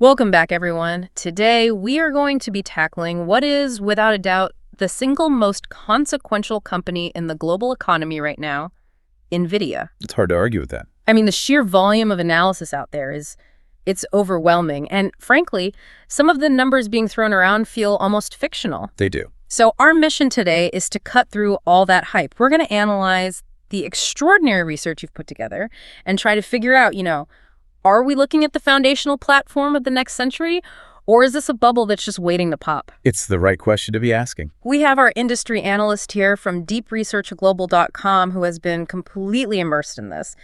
Welcome back, everyone. Today, we are going to be tackling what is, without a doubt, the single most consequential company in the global economy right now, Nvidia. It's hard to argue with that. I mean, the sheer volume of analysis out there it's overwhelming. And frankly, some of the numbers being thrown around feel almost fictional. They do. So our mission today is to cut through all that hype. We're going to analyze the extraordinary research you've put together and try to figure out, are we looking at the foundational platform of the next century, or is this a bubble that's just waiting to pop? It's the right question to be asking. We have our industry analyst here from deepresearchglobal.com who has been completely immersed in this.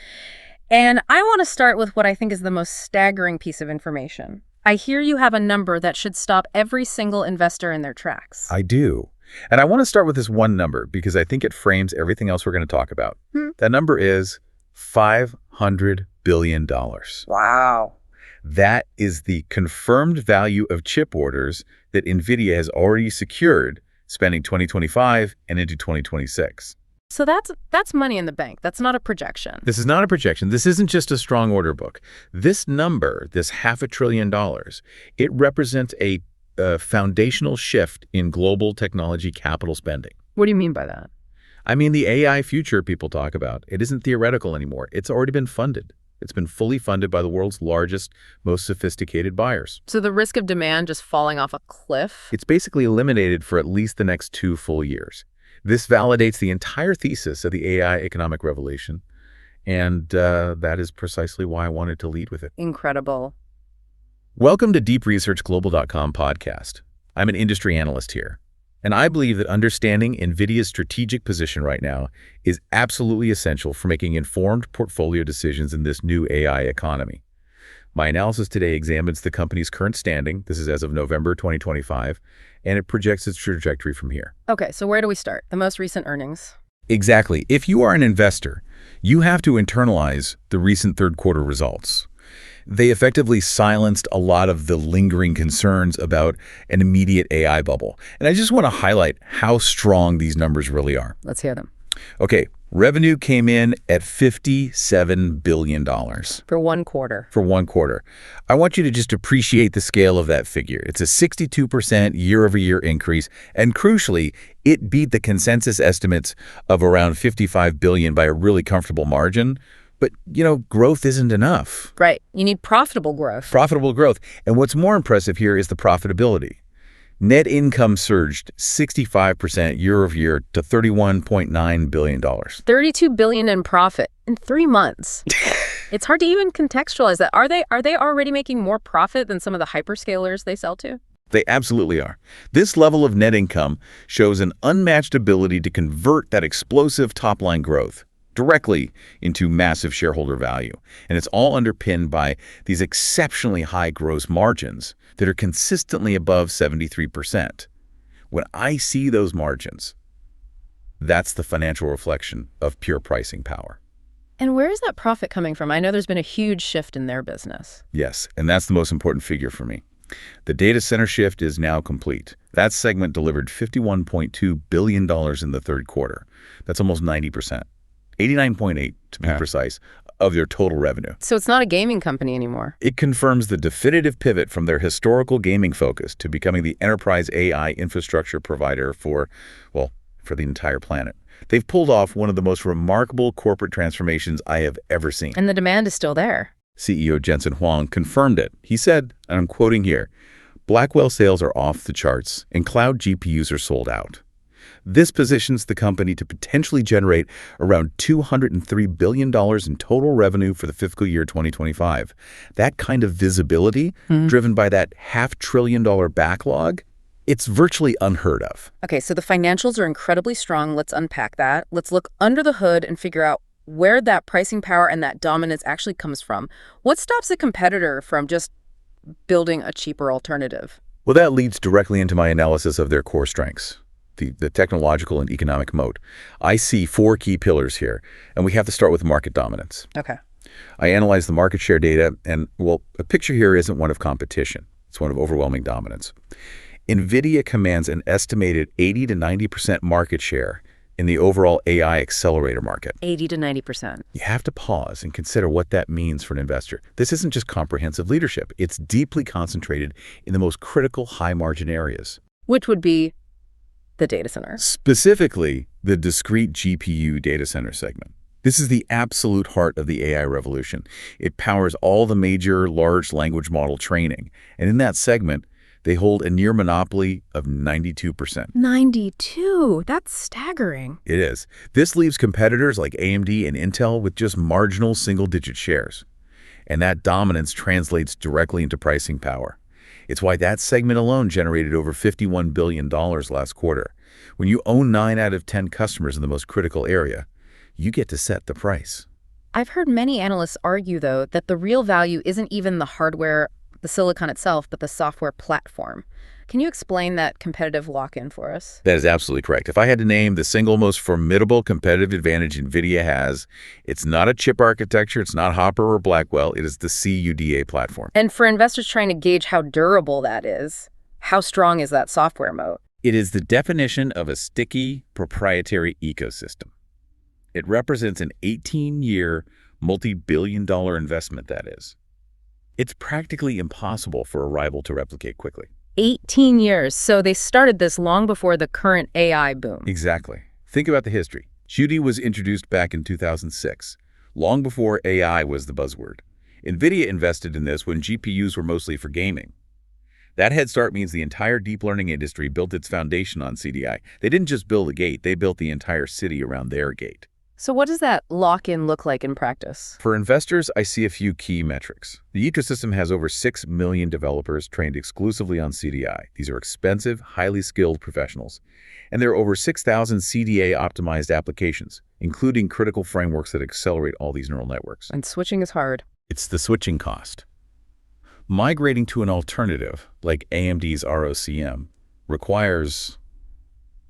And I want to start with what I think is the most staggering piece of information. I hear you have a number that should stop every single investor in their tracks. I do. And I want to start with this one number because I think it frames everything else we're going to talk about. That number is $500 billion. Wow. That is the confirmed value of chip orders that Nvidia has already secured, spending 2025 and into 2026. So that's money in the bank. That's not a projection. This is not a projection. This isn't just a strong order book. This number, this $500 billion, it represents a foundational shift in global technology capital spending. What do you mean by that? I mean, the AI future people talk about, it isn't theoretical anymore. It's already been funded. It's been fully funded by the world's largest, most sophisticated buyers. So the risk of demand just falling off a cliff? It's basically eliminated for at least the next 2 full years. This validates the entire thesis of the AI economic revolution, and that is precisely why I wanted to lead with it. Incredible. Welcome to deepresearchglobal.com podcast. I'm an industry analyst here, and I believe that understanding Nvidia's strategic position right now is absolutely essential for making informed portfolio decisions in this new AI economy. My analysis today examines the company's current standing, this is as of November 2025, and it projects its trajectory from here. Okay, so where do we start? The most recent earnings. Exactly. If you are an investor, you have to internalize the recent third quarter results. They effectively silenced a lot of the lingering concerns about an immediate AI bubble. And I just want to highlight how strong these numbers really are. Let's hear them. Okay, revenue came in at $57 billion. For one quarter. For one quarter. I want you to just appreciate the scale of that figure. It's a 62% year-over-year increase, and crucially, it beat the consensus estimates of around $55 billion by a really comfortable margin. But, growth isn't enough. Right. You need profitable growth. Profitable growth. And what's more impressive here is the profitability. Net income surged 65% year-over-year to $31.9 billion. $32 billion in profit in 3 months. It's hard to even contextualize that. Are they already making more profit than some of the hyperscalers they sell to? They absolutely are. This level of net income shows an unmatched ability to convert that explosive top-line growth directly into massive shareholder value. And it's all underpinned by these exceptionally high gross margins that are consistently above 73%. When I see those margins, that's the financial reflection of pure pricing power. And where is that profit coming from? I know there's been a huge shift in their business. Yes, and that's the most important figure for me. The data center shift is now complete. That segment delivered $51.2 billion in the third quarter. That's almost 90%. 89.8 to be precise, of their total revenue. So it's not a gaming company anymore. It confirms the definitive pivot from their historical gaming focus to becoming the enterprise AI infrastructure provider for the entire planet. They've pulled off one of the most remarkable corporate transformations I have ever seen. And the demand is still there. CEO Jensen Huang confirmed it. He said, and I'm quoting here, "Blackwell sales are off the charts and cloud GPUs are sold out." This positions the company to potentially generate around $203 billion in total revenue for the fiscal year 2025. That kind of visibility, driven by that $500 billion backlog, it's virtually unheard of. Okay, so the financials are incredibly strong. Let's unpack that. Let's look under the hood and figure out where that pricing power and that dominance actually comes from. What stops a competitor from just building a cheaper alternative? Well, that leads directly into my analysis of their core strengths. The technological and economic moat. I see 4 key pillars here, and we have to start with market dominance. Okay. I analyze the market share data, and, a picture here isn't one of competition. It's one of overwhelming dominance. Nvidia commands an estimated 80 to 90% market share in the overall AI accelerator market. 80 to 90%. You have to pause and consider what that means for an investor. This isn't just comprehensive leadership. It's deeply concentrated in the most critical high-margin areas. Which would be the data center. Specifically, the discrete GPU data center segment. This is the absolute heart of the AI revolution. It powers all the major large language model training. And in that segment, they hold a near monopoly of 92%. 92? That's staggering. It is. This leaves competitors like AMD and Intel with just marginal single-digit shares. And that dominance translates directly into pricing power. It's why that segment alone generated over $51 billion last quarter. When you own 9 out of 10 customers in the most critical area, you get to set the price. I've heard many analysts argue, though, that the real value isn't even the hardware, the silicon itself, but the software platform. Can you explain that competitive lock-in for us? That is absolutely correct. If I had to name the single most formidable competitive advantage Nvidia has, it's not a chip architecture, it's not Hopper or Blackwell, it is the CUDA platform. And for investors trying to gauge how durable that is, how strong is that software moat? It is the definition of a sticky, proprietary ecosystem. It represents an 18-year, multi-billion-dollar investment, that is. It's practically impossible for a rival to replicate quickly. 18 years. So they started this long before the current AI boom. Exactly. Think about the history. CUDA was introduced back in 2006, long before AI was the buzzword. Nvidia invested in this when GPUs were mostly for gaming. That head start means the entire deep learning industry built its foundation on CDI. They didn't just build a gate, they built the entire city around their gate. So what does that lock-in look like in practice? For investors, I see a few key metrics. The ecosystem has over 6 million developers trained exclusively on CDI. These are expensive, highly skilled professionals. And there are over 6,000 CDA-optimized applications, including critical frameworks that accelerate all these neural networks. And switching is hard. It's the switching cost. Migrating to an alternative, like AMD's ROCm, requires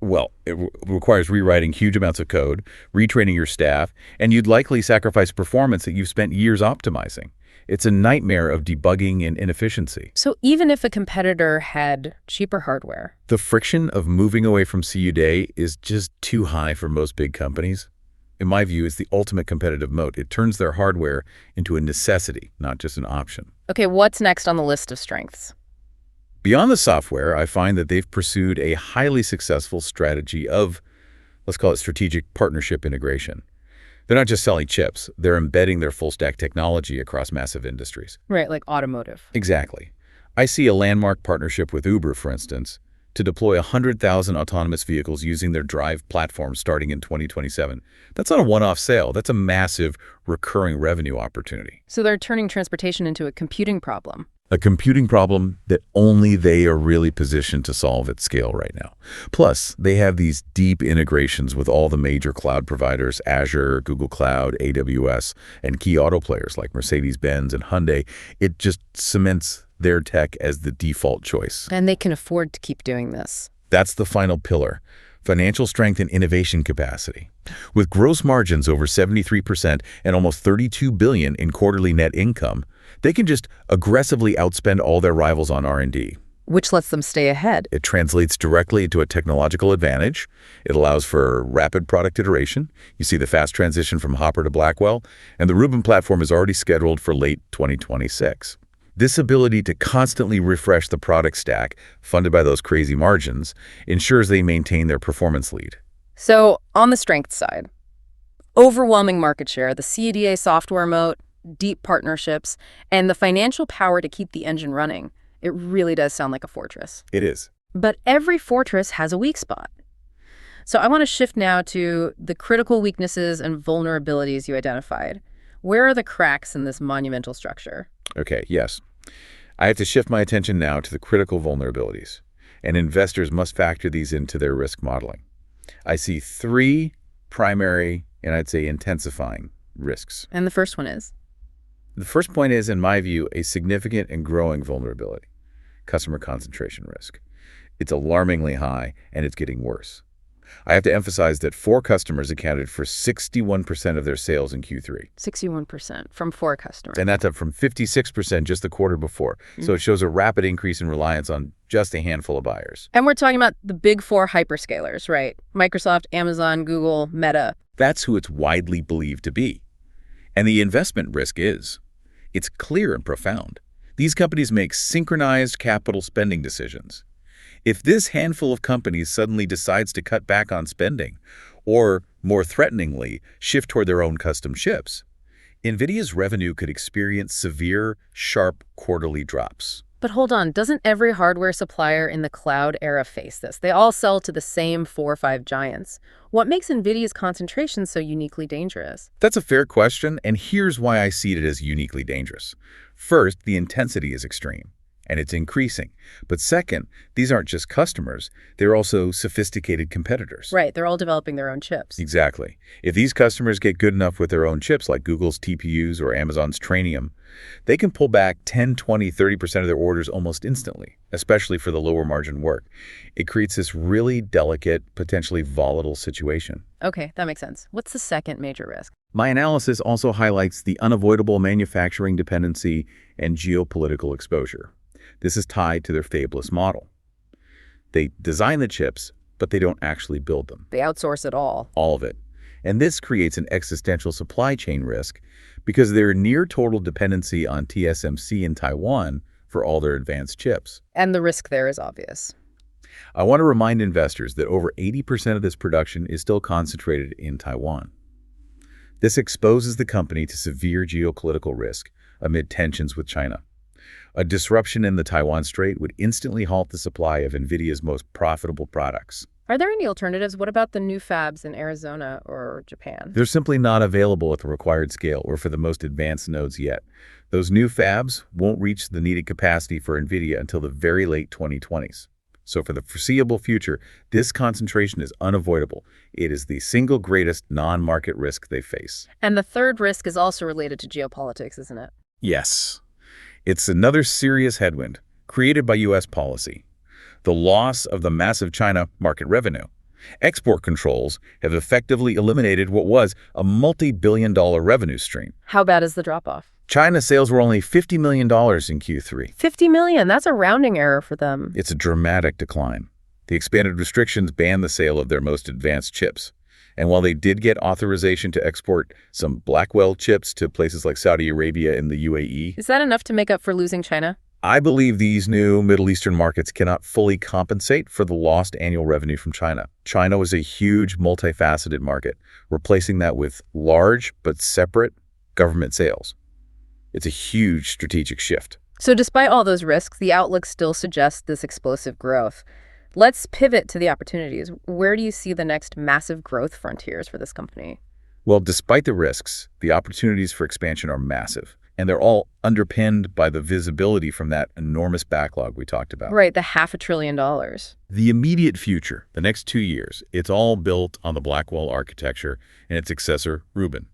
rewriting huge amounts of code, retraining your staff, and you'd likely sacrifice performance that you've spent years optimizing. It's a nightmare of debugging and inefficiency. So even if a competitor had cheaper hardware, the friction of moving away from CUDA is just too high for most big companies. In my view, it's the ultimate competitive moat. It turns their hardware into a necessity, not just an option. Okay, what's next on the list of strengths? Beyond the software, I find that they've pursued a highly successful strategy of, let's call it strategic partnership integration. They're not just selling chips, they're embedding their full-stack technology across massive industries. Right, like automotive. Exactly. I see a landmark partnership with Uber, for instance, to deploy 100,000 autonomous vehicles using their Drive platform starting in 2027. That's not a one-off sale. That's a massive recurring revenue opportunity. So they're turning transportation into a computing problem. A computing problem that only they are really positioned to solve at scale right now. Plus, they have these deep integrations with all the major cloud providers, Azure, Google Cloud, AWS, and key auto players like Mercedes-Benz and Hyundai. It just cements their tech as the default choice. And they can afford to keep doing this. That's the final pillar, financial strength and innovation capacity. With gross margins over 73% and almost $32 billion in quarterly net income, they can just aggressively outspend all their rivals on R&D. Which lets them stay ahead. It translates directly into a technological advantage. It allows for rapid product iteration. You see the fast transition from Hopper to Blackwell, and the Rubin platform is already scheduled for late 2026. This ability to constantly refresh the product stack, funded by those crazy margins, ensures they maintain their performance lead. So, on the strength side, overwhelming market share, the CUDA software moat, deep partnerships, and the financial power to keep the engine running. It really does sound like a fortress. It is. But every fortress has a weak spot. So I want to shift now to the critical weaknesses and vulnerabilities you identified. Where are the cracks in this monumental structure? Okay, yes. I have to shift my attention now to the critical vulnerabilities, and investors must factor these into their risk modeling. I see 3 primary, and I'd say intensifying, risks. And the first one is? The first point is, in my view, a significant and growing vulnerability, customer concentration risk. It's alarmingly high, and it's getting worse. I have to emphasize that 4 customers accounted for 61% of their sales in Q3. 61% from 4 customers. And that's up from 56% just the quarter before. So it shows a rapid increase in reliance on just a handful of buyers. And we're talking about the big 4 hyperscalers, right? Microsoft, Amazon, Google, Meta. That's who it's widely believed to be. And the investment risk is. It's clear and profound. These companies make synchronized capital spending decisions. If this handful of companies suddenly decides to cut back on spending, or, more threateningly, shift toward their own custom chips, Nvidia's revenue could experience severe, sharp quarterly drops. But hold on, doesn't every hardware supplier in the cloud era face this? They all sell to the same 4 or 5 giants. What makes Nvidia's concentration so uniquely dangerous? That's a fair question, and here's why I see it as uniquely dangerous. First, the intensity is extreme, and it's increasing. But second, these aren't just customers, they're also sophisticated competitors. Right, they're all developing their own chips. Exactly. If these customers get good enough with their own chips, like Google's TPUs or Amazon's Trainium, they can pull back 10, 20, 30% of their orders almost instantly, especially for the lower margin work. It creates this really delicate, potentially volatile situation. Okay, that makes sense. What's the second major risk? My analysis also highlights the unavoidable manufacturing dependency and geopolitical exposure. This is tied to their fabless model. They design the chips, but they don't actually build them. They outsource it all. All of it. And this creates an existential supply chain risk because their near total dependency on TSMC in Taiwan for all their advanced chips. And the risk there is obvious. I want to remind investors that over 80% of this production is still concentrated in Taiwan. This exposes the company to severe geopolitical risk amid tensions with China. A disruption in the Taiwan Strait would instantly halt the supply of Nvidia's most profitable products. Are there any alternatives? What about the new fabs in Arizona or Japan? They're simply not available at the required scale or for the most advanced nodes yet. Those new fabs won't reach the needed capacity for Nvidia until the very late 2020s. So for the foreseeable future, this concentration is unavoidable. It is the single greatest non-market risk they face. And the third risk is also related to geopolitics, isn't it? Yes. It's another serious headwind created by U.S. policy. The loss of the massive China market revenue. Export controls have effectively eliminated what was a multi-billion-dollar revenue stream. How bad is the drop-off? China sales were only $50 million in Q3. $50 million, that's a rounding error for them. It's a dramatic decline. The expanded restrictions banned the sale of their most advanced chips. And while they did get authorization to export some Blackwell chips to places like Saudi Arabia and the UAE. Is that enough to make up for losing China? I believe these new Middle Eastern markets cannot fully compensate for the lost annual revenue from China. China was a huge, multifaceted market, replacing that with large but separate government sales. It's a huge strategic shift. So despite all those risks, the outlook still suggests this explosive growth. Let's pivot to the opportunities. Where do you see the next massive growth frontiers for this company? Well, despite the risks, the opportunities for expansion are massive. And they're all underpinned by the visibility from that enormous backlog we talked about. Right, the $500 billion. The immediate future, the next 2 years, it's all built on the Blackwell architecture and its successor, Rubin.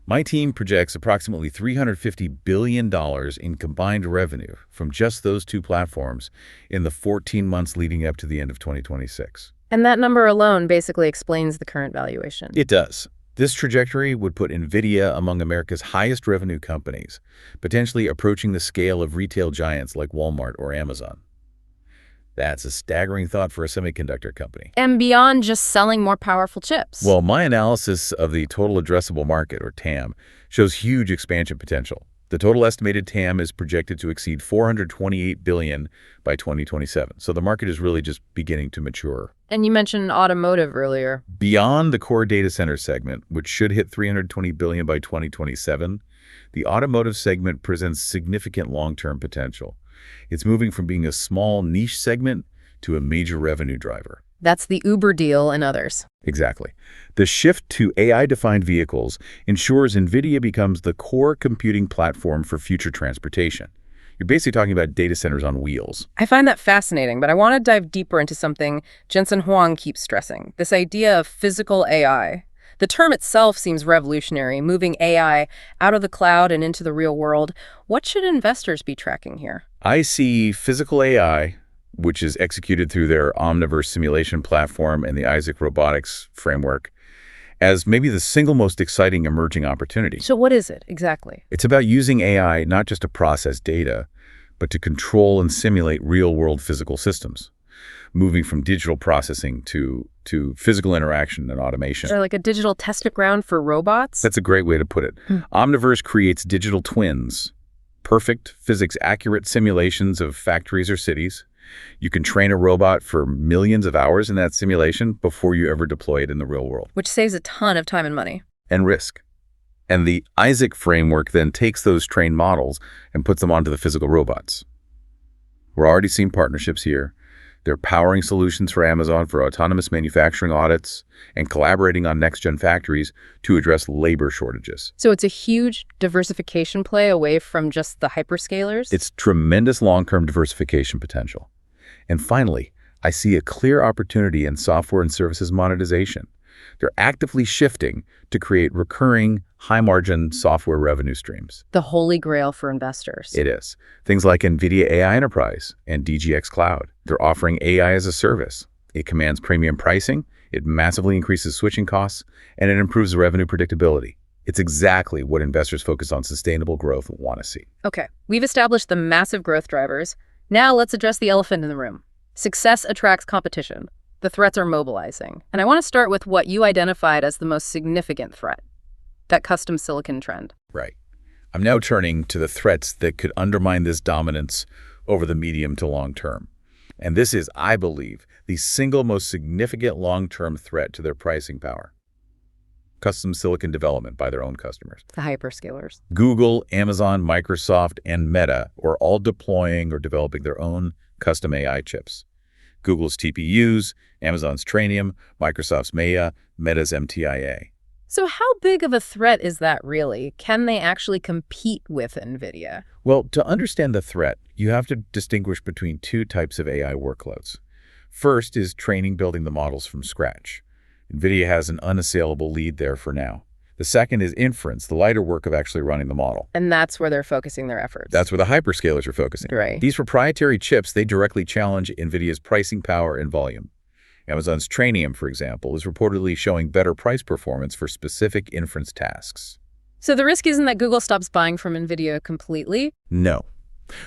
My team projects approximately $350 billion in combined revenue from just those 2 platforms in the 14 months leading up to the end of 2026. And that number alone basically explains the current valuation. It does. This trajectory would put Nvidia among America's highest revenue companies, potentially approaching the scale of retail giants like Walmart or Amazon. That's a staggering thought for a semiconductor company. And beyond just selling more powerful chips. Well, my analysis of the total addressable market, or TAM, shows huge expansion potential. The total estimated TAM is projected to exceed $428 billion by 2027. So the market is really just beginning to mature. And you mentioned automotive earlier. Beyond the core data center segment, which should hit $320 billion by 2027, the automotive segment presents significant long-term potential. It's moving from being a small niche segment to a major revenue driver. That's the Uber deal and others. Exactly. The shift to AI-defined vehicles ensures Nvidia becomes the core computing platform for future transportation. You're basically talking about data centers on wheels. I find that fascinating, but I want to dive deeper into something Jensen Huang keeps stressing, this idea of physical AI. The term itself seems revolutionary, moving AI out of the cloud and into the real world. What should investors be tracking here? I see physical AI which is executed through their Omniverse simulation platform and the Isaac robotics framework, as maybe the single most exciting emerging opportunity. So what is it exactly? It's about using AI not just to process data, but to control and simulate real-world physical systems, moving from digital processing to physical interaction and automation. So like a digital test ground for robots? That's a great way to put it. Omniverse creates digital twins, perfect physics-accurate simulations of factories or cities. You can train a robot for millions of hours in that simulation before you ever deploy it in the real world. Which saves a ton of time and money. And risk. And the Isaac framework then takes those trained models and puts them onto the physical robots. We're already seeing partnerships here. They're powering solutions for Amazon for autonomous manufacturing audits and collaborating on next-gen factories to address labor shortages. So it's a huge diversification play away from just the hyperscalers? It's tremendous long-term diversification potential. And finally, I see a clear opportunity in software and services monetization. They're actively shifting to create recurring, high-margin software revenue streams. The holy grail for investors. It is. Things like Nvidia AI Enterprise and DGX Cloud. They're offering AI as a service. It commands premium pricing, it massively increases switching costs, and it improves revenue predictability. It's exactly what investors focused on sustainable growth want to see. Okay, we've established the massive growth drivers. Now let's address the elephant in the room. Success attracts competition. The threats are mobilizing. And I want to start with what you identified as the most significant threat, that custom silicon trend. Right. I'm now turning to the threats that could undermine this dominance over the medium to long term. And this is, I believe, the single most significant long-term threat to their pricing power. Custom silicon development by their own customers. The hyperscalers. Google, Amazon, Microsoft, and Meta are all deploying or developing their own custom AI chips. Google's TPUs, Amazon's Trainium, Microsoft's Maya, Meta's MTIA. So how big of a threat is that really? Can they actually compete with Nvidia? Well, to understand the threat, you have to distinguish between two types of AI workloads. First is training, building the models from scratch. Nvidia has an unassailable lead there for now. The second is inference, the lighter work of actually running the model. And that's where they're focusing their efforts. That's where the hyperscalers are focusing. Right. These proprietary chips, they directly challenge Nvidia's pricing power and volume. Amazon's Trainium, for example, is reportedly showing better price performance for specific inference tasks. So the risk isn't that Google stops buying from Nvidia completely? No.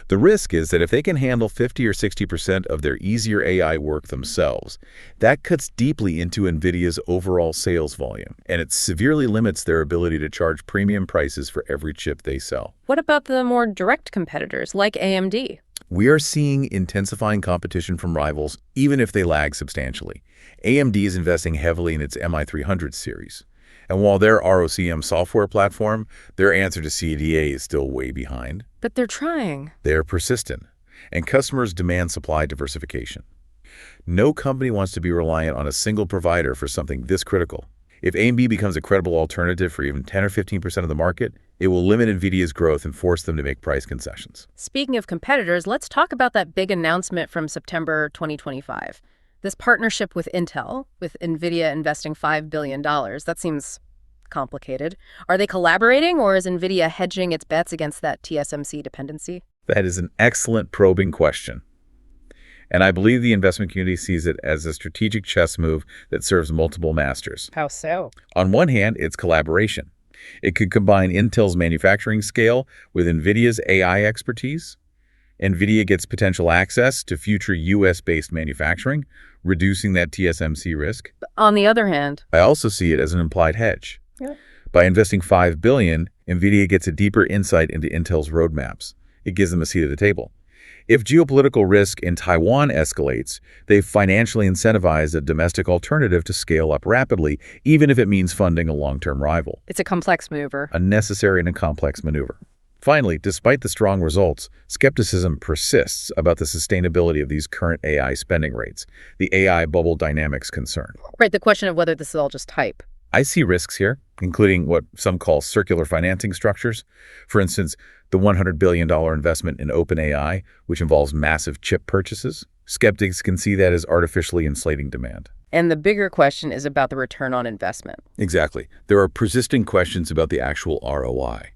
The risk is that if they can handle 50 or 60% of their easier AI work themselves, that cuts deeply into Nvidia's overall sales volume, and it severely limits their ability to charge premium prices for every chip they sell. What about the more direct competitors, like AMD? We are seeing intensifying competition from rivals, even if they lag substantially. AMD is investing heavily in its MI300 series. And while their ROCm software platform, their answer to CUDA is still way behind. But they're trying. They're persistent, and customers demand supply diversification. No company wants to be reliant on a single provider for something this critical. If AMD becomes a credible alternative for even 10 or 15% of the market, it will limit Nvidia's growth and force them to make price concessions. Speaking of competitors, let's talk about that big announcement from September 2025. This partnership with Intel, with Nvidia investing $5 billion, that seems complicated. Are they collaborating, or is Nvidia hedging its bets against that TSMC dependency? That is an excellent probing question. And I believe the investment community sees it as a strategic chess move that serves multiple masters. How so? On one hand, it's collaboration. It could combine Intel's manufacturing scale with Nvidia's AI expertise. Nvidia gets potential access to future US-based manufacturing, reducing that TSMC risk. On the other hand, I also see it as an implied hedge. Yeah. By investing $5 billion, Nvidia gets a deeper insight into Intel's roadmaps. It gives them a seat at the table. If geopolitical risk in Taiwan escalates, they've financially incentivized a domestic alternative to scale up rapidly, even if it means funding a long-term rival. it's a complex maneuver. A necessary and a complex maneuver. Finally, despite the strong results, skepticism persists about the sustainability of these current AI spending rates. The AI bubble dynamics concern. Right, the question of whether this is all just hype. I see risks here, including what some call circular financing structures. For instance, the $100 billion investment in OpenAI, which involves massive chip purchases. Skeptics can see that as artificially inflating demand. And the bigger question is about the return on investment. Exactly. There are persisting questions about the actual ROI.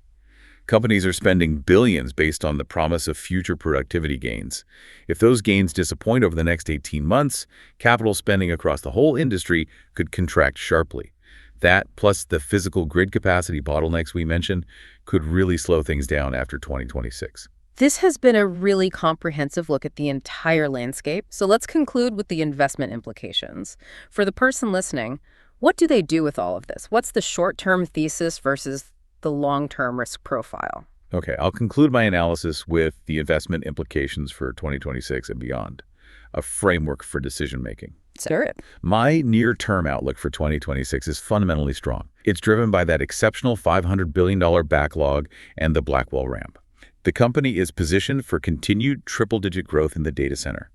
Companies are spending billions based on the promise of future productivity gains. If those gains disappoint over the next 18 months, capital spending across the whole industry could contract sharply. That, plus the physical grid capacity bottlenecks we mentioned, could really slow things down after 2026. This has been a really comprehensive look at the entire landscape, so let's conclude with the investment implications. For the person listening, what do they do with all of this? What's the short-term thesis versus the long-term risk profile? Okay, I'll conclude my analysis with the investment implications for 2026 and beyond, a framework for decision-making. Sure. My near-term outlook for 2026 is fundamentally strong. It's driven by that exceptional $500 billion backlog and the Blackwell ramp. The company is positioned for continued triple-digit growth in the data center.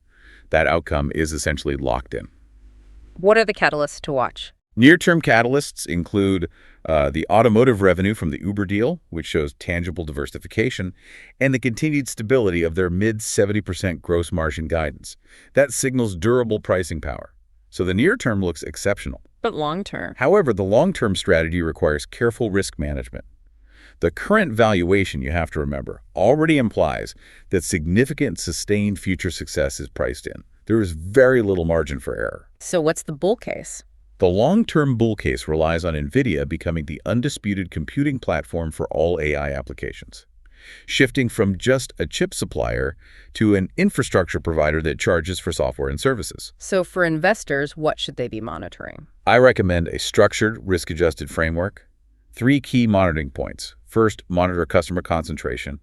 That outcome is essentially locked in. What are the catalysts to watch? Near-term catalysts include the automotive revenue from the Uber deal, which shows tangible diversification, and the continued stability of their mid-70% gross margin guidance. That signals durable pricing power. So the near-term looks exceptional. But long-term? However, the long-term strategy requires careful risk management. The current valuation, you have to remember, already implies that significant sustained future success is priced in. There is very little margin for error. So what's the bull case? The long-term bull case relies on Nvidia becoming the undisputed computing platform for all AI applications, shifting from just a chip supplier to an infrastructure provider that charges for software and services. So for investors, what should they be monitoring? I recommend a structured, risk-adjusted framework. 3 key monitoring points. First, monitor customer concentration.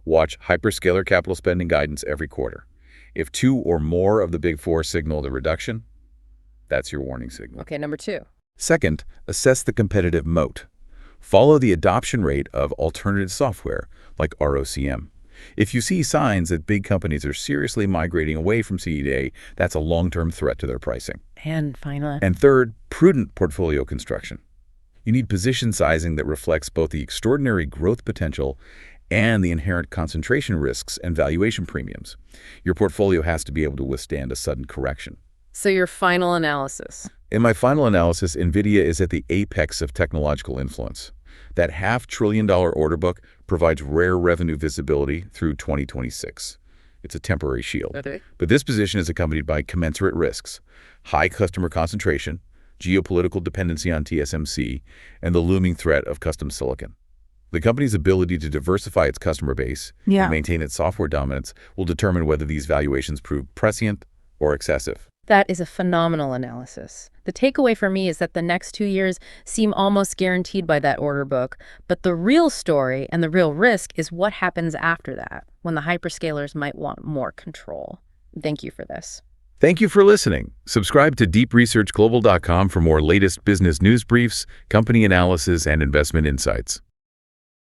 Watch hyperscaler capital spending guidance every quarter. If 2 or more of the big 4 signal the reduction, that's your warning signal. Okay, number 2. Second, assess the competitive moat. Follow the adoption rate of alternative software, like ROCm. If you see signs that big companies are seriously migrating away from CUDA, that's a long-term threat to their pricing. And finally. And third, prudent portfolio construction. You need position sizing that reflects both the extraordinary growth potential and the inherent concentration risks and valuation premiums. Your portfolio has to be able to withstand a sudden correction. So your final analysis? In my final analysis, Nvidia is at the apex of technological influence. That $500 billion order book provides rare revenue visibility through 2026. It's a temporary shield. Okay. But this position is accompanied by commensurate risks, high customer concentration, geopolitical dependency on TSMC, and the looming threat of custom silicon. The company's ability to diversify its customer base and maintain its software dominance will determine whether these valuations prove prescient or excessive. That is a phenomenal analysis. The takeaway for me is that the next 2 years seem almost guaranteed by that order book, but the real story and the real risk is what happens after that, when the hyperscalers might want more control. Thank you for this. Thank you for listening. Subscribe to deepresearchglobal.com for more latest business news briefs, company analysis, and investment insights.